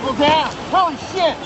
Okay, holy shit!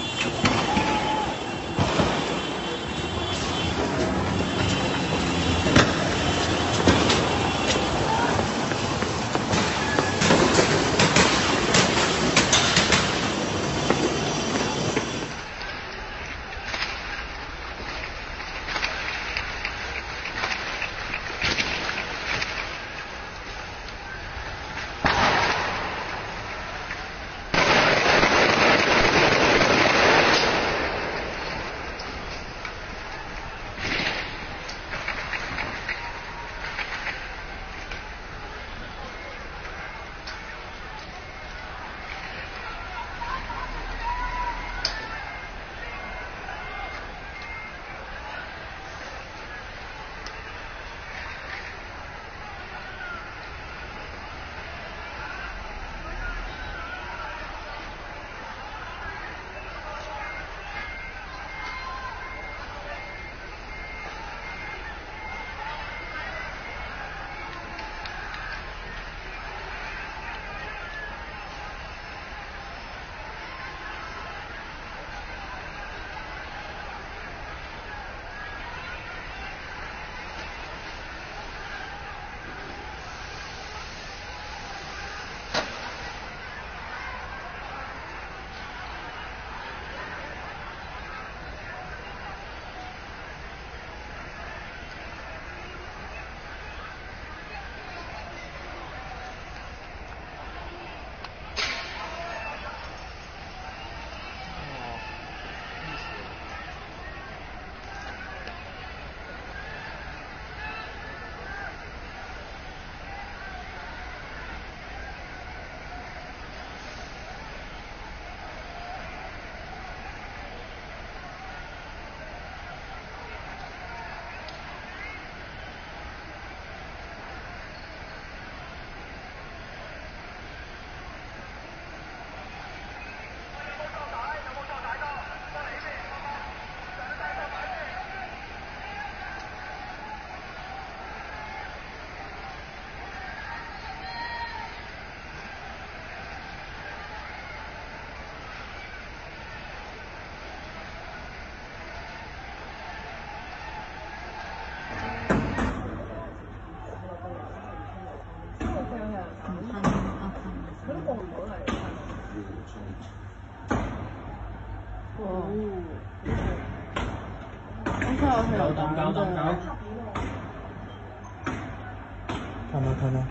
睇啦。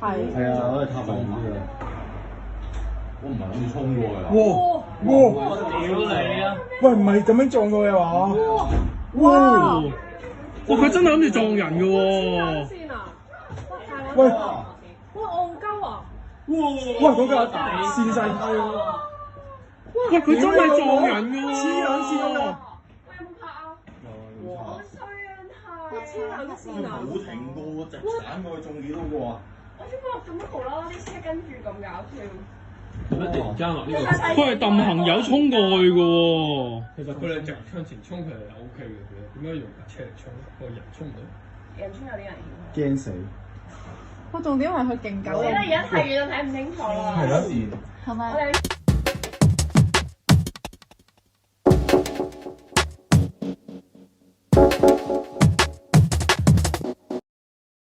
係啊，我哋塔防啲啊。我唔係諗住衝過去。哇！屌你啊！喂，唔係咁樣撞過嘅話。哇！哇！佢真係諗住撞人嘅喎。喂！哇！戇鳩啊！哇！嗰架跣晒梯喎！喂！佢真係撞人嘅喎！黐撚線啊！我有冇拍啊？有啊！好衰啊！太黐撚線啊！冇停過，直鏟過去中幾多個啊？我想講做乜無啦啦啲車跟住咁搞笑？突然間落呢個，佢係揼行友衝過去嘅喎。其實佢哋直向前衝，佢係 O K 嘅。點解用架車嚟衝？個人衝唔到？人衝有啲危險。驚死！個重點係佢勁狗。我覺得而家太遠就睇唔清楚啦。係咯。係咪？